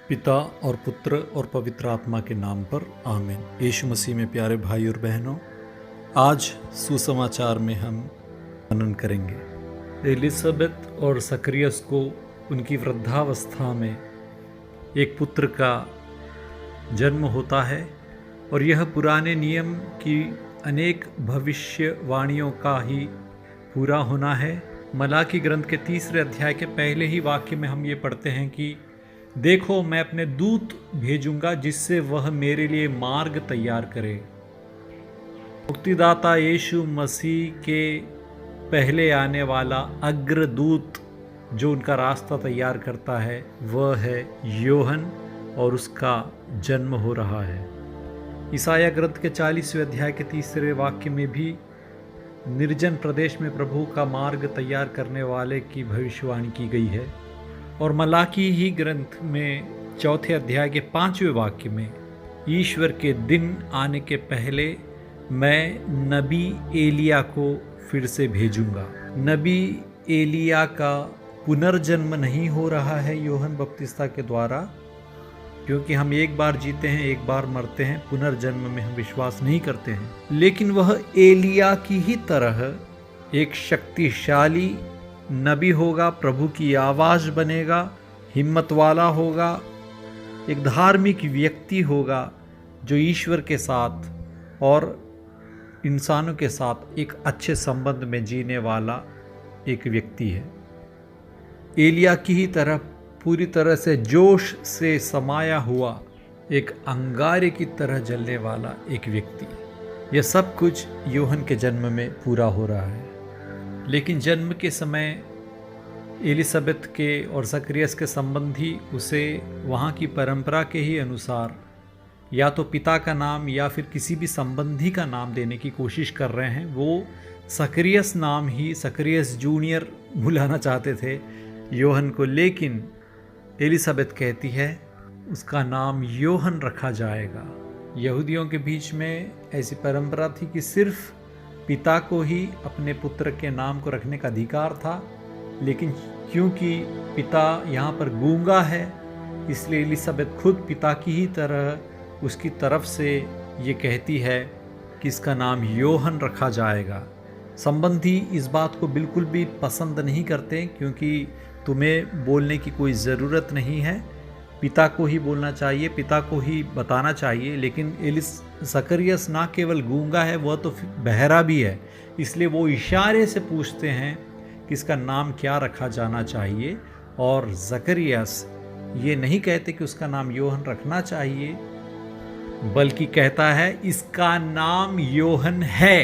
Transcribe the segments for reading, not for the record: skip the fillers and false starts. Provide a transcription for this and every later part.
पिता और पुत्र और पवित्र आत्मा के नाम पर आमीन। यीशु मसीह में प्यारे भाई और बहनों, आज सुसमाचार में हम मनन करेंगे। एलिजाबेथ और सकरियस को उनकी वृद्धावस्था में एक पुत्र का जन्म होता है और यह पुराने नियम की अनेक भविष्यवाणियों का ही पूरा होना है। मलाकी ग्रंथ के 3 अध्याय के पहले ही वाक्य में हम ये पढ़ते हैं कि देखो, मैं अपने दूत भेजूंगा जिससे वह मेरे लिए मार्ग तैयार करे। मुक्तिदाता यीशु मसीह के पहले आने वाला अग्रदूत जो उनका रास्ता तैयार करता है वह है यूहन्ना, और उसका जन्म हो रहा है। ईसाया ग्रंथ के 40वें अध्याय के 3 वाक्य में भी निर्जन प्रदेश में प्रभु का मार्ग तैयार करने वाले की भविष्यवाणी की गई है। और मलाकी ही ग्रंथ में 4 अध्याय के 5वें वाक्य में ईश्वर के दिन आने के पहले मैं नबी एलिया को फिर से भेजूंगा। नबी एलिया का पुनर्जन्म नहीं हो रहा है यूहन्ना बपतिस्ता के द्वारा, क्योंकि हम एक बार जीते हैं, एक बार मरते हैं। पुनर्जन्म में हम विश्वास नहीं करते हैं। लेकिन वह एलिया की ही तरह एक शक्तिशाली नबी होगा, प्रभु की आवाज़ बनेगा, हिम्मत वाला होगा, एक धार्मिक व्यक्ति होगा जो ईश्वर के साथ और इंसानों के साथ एक अच्छे संबंध में जीने वाला एक व्यक्ति है। एलिया की ही तरह पूरी तरह से जोश से समाया हुआ एक अंगारे की तरह जलने वाला एक व्यक्ति। यह सब कुछ यूहन्ना के जन्म में पूरा हो रहा है। लेकिन जन्म के समय एलिजाबेथ के और सकरियस के संबंधी उसे वहाँ की परंपरा के ही अनुसार या तो पिता का नाम या फिर किसी भी संबंधी का नाम देने की कोशिश कर रहे हैं। वो सकरियस नाम ही, सकरियस जूनियर बुलाना चाहते थे यूहन्ना को, लेकिन एलिजाबेथ कहती है उसका नाम यूहन्ना रखा जाएगा। यहूदियों के बीच में ऐसी परंपरा थी कि सिर्फ पिता को ही अपने पुत्र के नाम को रखने का अधिकार था, लेकिन क्योंकि पिता यहाँ पर गूंगा है, इसलिए एलिजाबेथ खुद पिता की ही तरह उसकी तरफ से ये कहती है कि इसका नाम यूहन्ना रखा जाएगा। संबंधी इस बात को बिल्कुल भी पसंद नहीं करते, क्योंकि तुम्हें बोलने की कोई ज़रूरत नहीं है, पिता को ही बोलना चाहिए, पिता को ही बताना चाहिए। लेकिन सकरियस ना केवल गूंगा है, वह तो बहरा भी है, इसलिए वो इशारे से पूछते हैं कि इसका नाम क्या रखा जाना चाहिए। और सकरियस ये नहीं कहते कि उसका नाम यूहन्ना रखना चाहिए, बल्कि कहता है इसका नाम यूहन्ना है,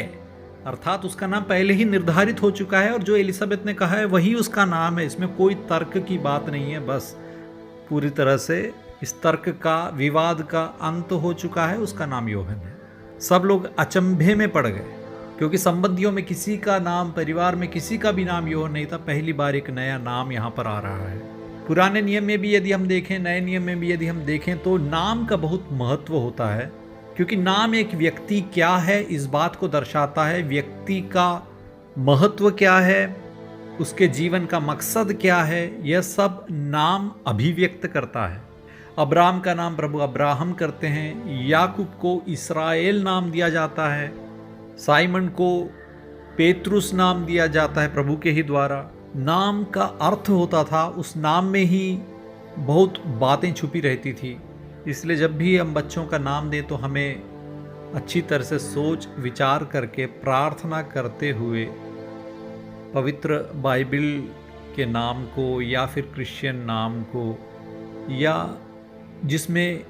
अर्थात उसका नाम पहले ही निर्धारित हो चुका है और जो एलिजाबेथ ने कहा है वही उसका नाम है। इसमें कोई तर्क की बात नहीं है, बस पूरी तरह से इस तर्क का, विवाद का अंत हो चुका है। उसका नाम यूहन्ना है। सब लोग अचंभे में पड़ गए, क्योंकि संबंधियों में किसी का नाम, परिवार में किसी का भी नाम यूहन्ना नहीं था। पहली बार एक नया नाम यहाँ पर आ रहा है। पुराने नियम में भी यदि हम देखें, नए नियम में भी यदि हम देखें, तो नाम का बहुत महत्व होता है, क्योंकि नाम एक व्यक्ति क्या है इस बात को दर्शाता है। व्यक्ति का महत्व क्या है, उसके जीवन का मकसद क्या है, यह सब नाम अभिव्यक्त करता है। अब्राहम का नाम प्रभु अब्राहम करते हैं, याकूब को इसराइल नाम दिया जाता है, साइमन को पेतरुस नाम दिया जाता है प्रभु के ही द्वारा। नाम का अर्थ होता था, उस नाम में ही बहुत बातें छुपी रहती थी। इसलिए जब भी हम बच्चों का नाम दें तो हमें अच्छी तरह से सोच विचार करके, प्रार्थना करते हुए पवित्र बाइबल के नाम को या फिर क्रिश्चियन नाम को, या जिसमें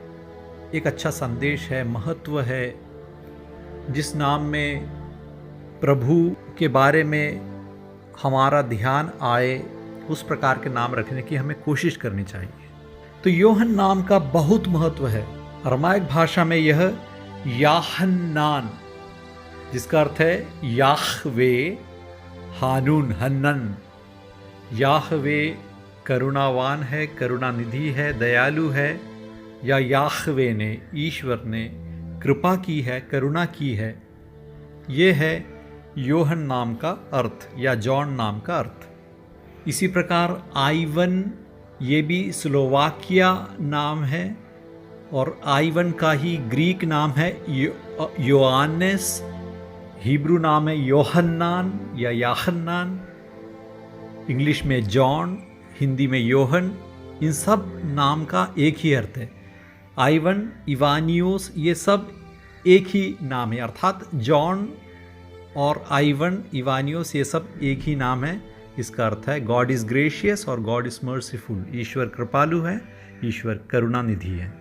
एक अच्छा संदेश है, महत्व है, जिस नाम में प्रभु के बारे में हमारा ध्यान आए, उस प्रकार के नाम रखने की हमें कोशिश करनी चाहिए। तो यूहन्ना नाम का बहुत महत्व है। अरमाइक भाषा में यह याहन्नान, जिसका अर्थ है याहवे, हानून, हन्नन। याहवे करुणावान है, करुणानिधि है, दयालु है, या याहवे ने, ईश्वर ने कृपा की है, करुणा की है। ये है यूहन्ना नाम का अर्थ या जॉन नाम का अर्थ। इसी प्रकार आइवन ये भी स्लोवाकिया नाम है, और आइवन का ही ग्रीक नाम है योआनेस, हिब्रू नाम है योहन्नान या याहन्नान, इंग्लिश में जॉन, हिंदी में योहन। इन सब नाम का एक ही अर्थ है। आइवन, इवानियोस, ये सब एक ही नाम है, अर्थात जॉन और आइवन, इवानियोस, ये सब एक ही नाम है। इसका अर्थ है गॉड इज़ ग्रेशियस और गॉड इज़ मर्सीफुल। ईश्वर कृपालु है, ईश्वर करुणानिधि है।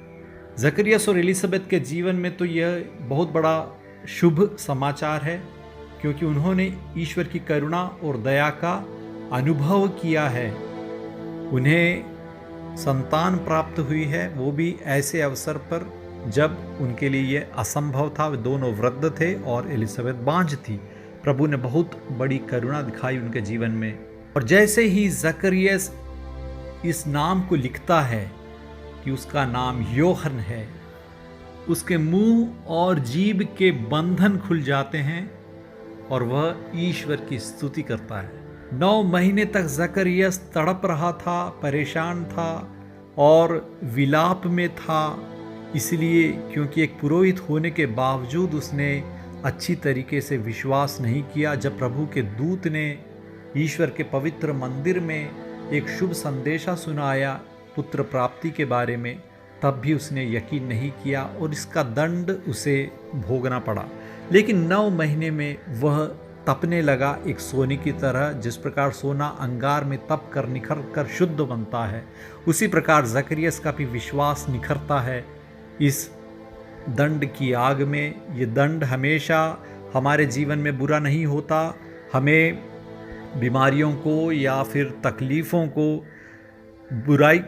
जकरियस और एलिजाबेथ के जीवन में तो यह बहुत बड़ा शुभ समाचार है, क्योंकि उन्होंने ईश्वर की करुणा और दया का अनुभव किया है। उन्हें संतान प्राप्त हुई है, वो भी ऐसे अवसर पर जब उनके लिए ये असंभव था। वे दोनों वृद्ध थे और एलिजाबेथ बांझ थी। प्रभु ने बहुत बड़ी करुणा दिखाई उनके जीवन में। और जैसे ही जकरियस इस नाम को लिखता है कि उसका नाम योहन है, उसके मुंह और जीभ के बंधन खुल जाते हैं और वह ईश्वर की स्तुति करता है। 9 महीने तक जकरियस तड़प रहा था, परेशान था और विलाप में था, इसलिए क्योंकि एक पुरोहित होने के बावजूद उसने अच्छी तरीके से विश्वास नहीं किया। जब प्रभु के दूत ने ईश्वर के पवित्र मंदिर में एक शुभ संदेशा सुनाया पुत्र प्राप्ति के बारे में, तब भी उसने यकीन नहीं किया और इसका दंड उसे भोगना पड़ा। लेकिन 9 महीने में वह तपने लगा एक सोने की तरह। जिस प्रकार सोना अंगार में तप कर निखर कर शुद्ध बनता है, उसी प्रकार जकरियस का भी विश्वास निखरता है इस दंड की आग में। ये दंड हमेशा हमारे जीवन में बुरा नहीं होता। हमें बीमारियों को या फिर तकलीफ़ों को बुराई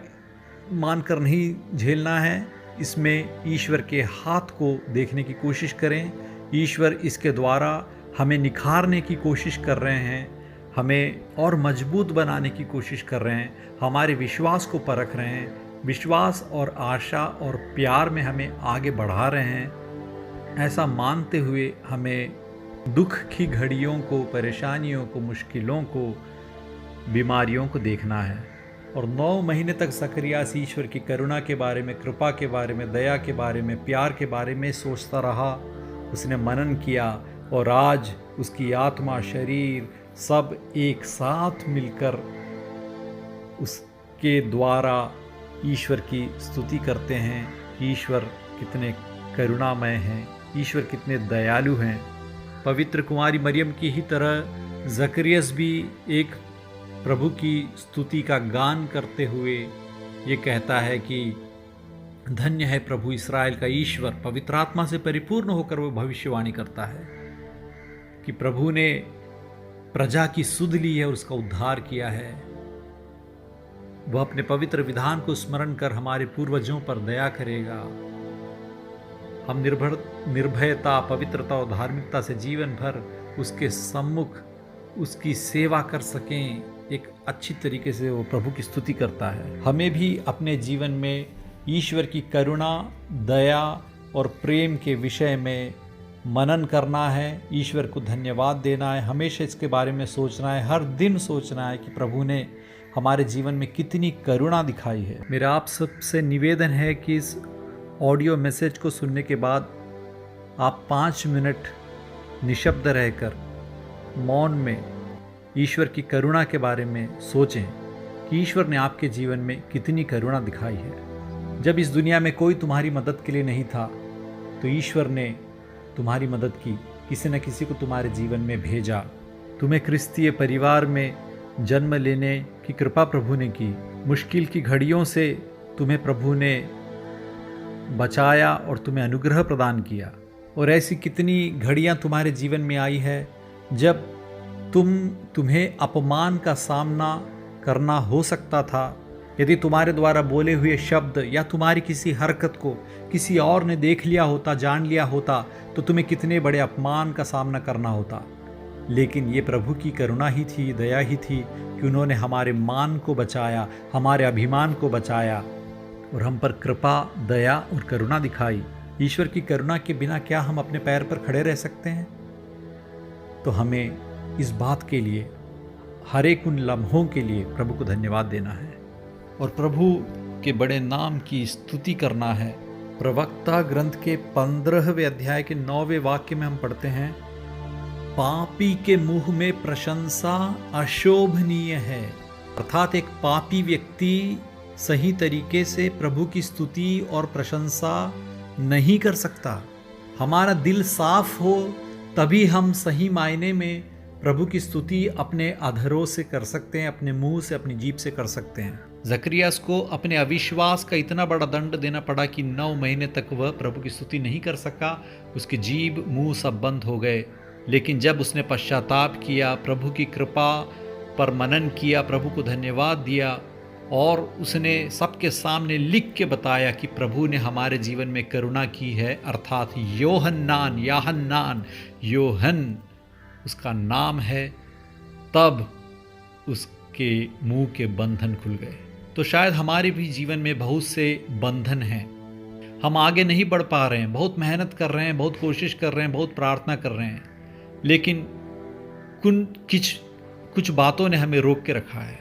मानकर नहीं झेलना है। इसमें ईश्वर के हाथ को देखने की कोशिश करें। ईश्वर इसके द्वारा हमें निखारने की कोशिश कर रहे हैं, हमें और मजबूत बनाने की कोशिश कर रहे हैं, हमारे विश्वास को परख रहे हैं, विश्वास और आशा और प्यार में हमें आगे बढ़ा रहे हैं। ऐसा मानते हुए हमें दुख की घड़ियों को, परेशानियों को, मुश्किलों को, बीमारियों को देखना है। और 9 महीने तक जकरियास ईश्वर की करुणा के बारे में, कृपा के बारे में, दया के बारे में, प्यार के बारे में सोचता रहा। उसने मनन किया और आज उसकी आत्मा, शरीर सब एक साथ मिलकर उसके द्वारा ईश्वर की स्तुति करते हैं। ईश्वर कितने करुणामय हैं, ईश्वर कितने दयालु हैं। पवित्र कुमारी मरियम की ही तरह जकरियस भी एक प्रभु की स्तुति का गान करते हुए ये कहता है कि धन्य है प्रभु इस्राएल का ईश्वर, पवित्र आत्मा से परिपूर्ण होकर वो भविष्यवाणी करता है कि प्रभु ने प्रजा की सुध ली है और उसका उद्धार किया है। वह अपने पवित्र विधान को स्मरण कर हमारे पूर्वजों पर दया करेगा। हम निर्भयता, पवित्रता और धार्मिकता से जीवन भर उसके सम्मुख उसकी सेवा कर सकें। एक अच्छी तरीके से वो प्रभु की स्तुति करता है। हमें भी अपने जीवन में ईश्वर की करुणा, दया और प्रेम के विषय में मनन करना है, ईश्वर को धन्यवाद देना है, हमेशा इसके बारे में सोचना है, हर दिन सोचना है कि प्रभु ने हमारे जीवन में कितनी करुणा दिखाई है। मेरा आप सबसे निवेदन है कि इस ऑडियो मैसेज को सुनने के बाद आप 5 मिनट निशब्द रहकर मौन में ईश्वर की करुणा के बारे में सोचें कि ईश्वर ने आपके जीवन में कितनी करुणा दिखाई है। जब इस दुनिया में कोई तुम्हारी मदद के लिए नहीं था, तो ईश्वर ने तुम्हारी मदद की, किसी न किसी को तुम्हारे जीवन में भेजा। तुम्हें क्रिस्तीय परिवार में जन्म लेने की कृपा प्रभु ने की। मुश्किल की घड़ियों से तुम्हें प्रभु ने बचाया और तुम्हें अनुग्रह प्रदान किया। और ऐसी कितनी घड़ियां तुम्हारे जीवन में आई है जब तुम्हें अपमान का सामना करना हो सकता था। यदि तुम्हारे द्वारा बोले हुए शब्द या तुम्हारी किसी हरकत को किसी और ने देख लिया होता, जान लिया होता, तो तुम्हें कितने बड़े अपमान का सामना करना होता। लेकिन ये प्रभु की करुणा ही थी, दया ही थी कि उन्होंने हमारे मान को बचाया, हमारे अभिमान को बचाया और हम पर कृपा, दया और करुणा दिखाई। ईश्वर की करुणा के बिना क्या हम अपने पैर पर खड़े रह सकते हैं? तो हमें इस बात के लिए, हर एक उन लम्हों के लिए प्रभु को धन्यवाद देना है और प्रभु के बड़े नाम की स्तुति करना है। प्रवक्ता ग्रंथ के 15वें अध्याय के 9वें वाक्य में हम पढ़ते हैं, पापी के मुंह में प्रशंसा अशोभनीय है। अर्थात एक पापी व्यक्ति सही तरीके से प्रभु की स्तुति और प्रशंसा नहीं कर सकता। हमारा दिल साफ हो तभी हम सही मायने में प्रभु की स्तुति अपने अधरों से कर सकते हैं, अपने मुंह से, अपनी जीभ से कर सकते हैं। जकरियास को अपने अविश्वास का इतना बड़ा दंड देना पड़ा कि 9 महीने तक वह प्रभु की स्तुति नहीं कर सका। उसकी जीभ, मुंह सब बंद हो गए। लेकिन जब उसने पश्चाताप किया, प्रभु की कृपा पर मनन किया, प्रभु को धन्यवाद दिया और उसने सबके सामने लिख के बताया कि प्रभु ने हमारे जीवन में करुणा की है, अर्थात याहन्नान योहन उसका नाम है, तब उसके मुंह के बंधन खुल गए। तो शायद हमारे भी जीवन में बहुत से बंधन हैं, हम आगे नहीं बढ़ पा रहे हैं, बहुत मेहनत कर रहे हैं, बहुत कोशिश कर रहे हैं, बहुत प्रार्थना कर रहे हैं, लेकिन कुछ बातों ने हमें रोक के रखा है,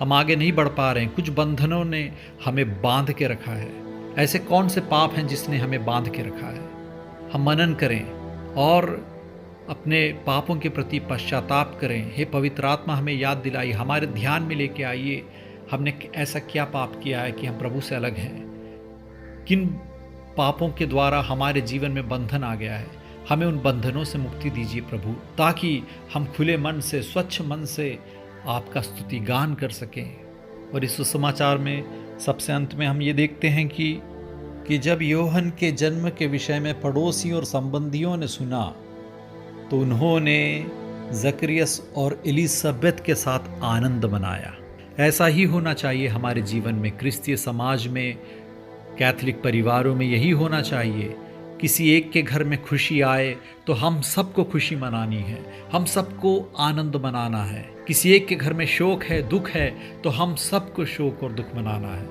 हम आगे नहीं बढ़ पा रहे हैं, कुछ बंधनों ने हमें बांध के रखा है। ऐसे कौन से पाप हैं जिसने हमें बांध के रखा है? हम मनन करें और अपने पापों के प्रति पश्चाताप करें। हे पवित्र आत्मा, हमें याद दिलाई, हमारे ध्यान में लेके आइए, हमने ऐसा क्या पाप किया है कि हम प्रभु से अलग हैं? किन पापों के द्वारा हमारे जीवन में बंधन आ गया है? हमें उन बंधनों से मुक्ति दीजिए प्रभु, ताकि हम खुले मन से, स्वच्छ मन से आपका स्तुति गान कर सकें। और इस सुसमाचार में सबसे अंत में हम ये देखते हैं कि जब योहन के जन्म के विषय में पड़ोसी और संबंधियों ने सुना तो उन्होंने जकरियस और एलिजाबेथ के साथ आनंद मनाया। ऐसा ही होना चाहिए हमारे जीवन में, क्रिस्तीय समाज में, कैथोलिक परिवारों में यही होना चाहिए। किसी एक के घर में खुशी आए तो हम सबको खुशी मनानी है, हम सबको आनंद मनाना है। किसी एक के घर में शोक है, दुख है, तो हम सबको शोक और दुख मनाना है।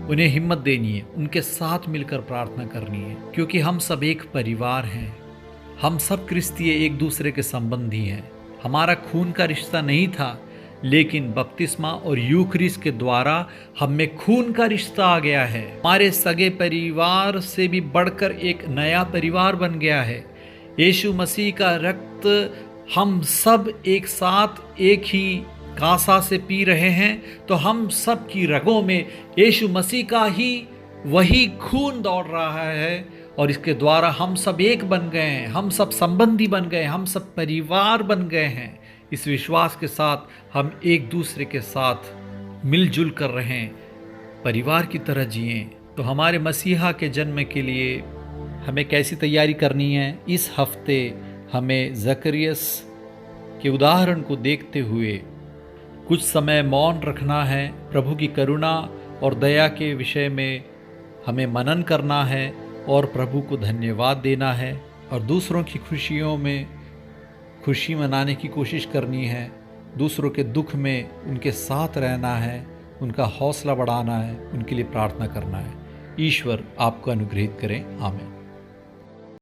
उन्हें हिम्मत देनी है, उनके साथ मिलकर प्रार्थना करनी है, क्योंकि हम सब एक परिवार हैं। हम सब क्रिस्तीय एक दूसरे के संबंधी हैं। हमारा खून का रिश्ता नहीं था, लेकिन बपतिस्मा और यूखरिस्ट के द्वारा हम में खून का रिश्ता आ गया है। हमारे सगे परिवार से भी बढ़कर एक नया परिवार बन गया है। यीशु मसीह का रक्त हम सब एक साथ एक ही कांसा से पी रहे हैं, तो हम सब की रगों में यीशु मसीह का ही वही खून दौड़ रहा है और इसके द्वारा हम सब एक बन गए हैं, हम सब संबंधी बन गए, हम सब परिवार बन गए हैं। इस विश्वास के साथ हम एक दूसरे के साथ मिलजुल कर रहें, परिवार की तरह जिएं। तो हमारे मसीहा के जन्म के लिए हमें कैसी तैयारी करनी है? इस हफ्ते हमें जकरियस के उदाहरण को देखते हुए कुछ समय मौन रखना है। प्रभु की करुणा और दया के विषय में हमें मनन करना है और प्रभु को धन्यवाद देना है और दूसरों की खुशियों में खुशी मनाने की कोशिश करनी है। दूसरों के दुख में उनके साथ रहना है, उनका हौसला बढ़ाना है, उनके लिए प्रार्थना करना है। ईश्वर आपको अनुग्रहित करें। आमीन।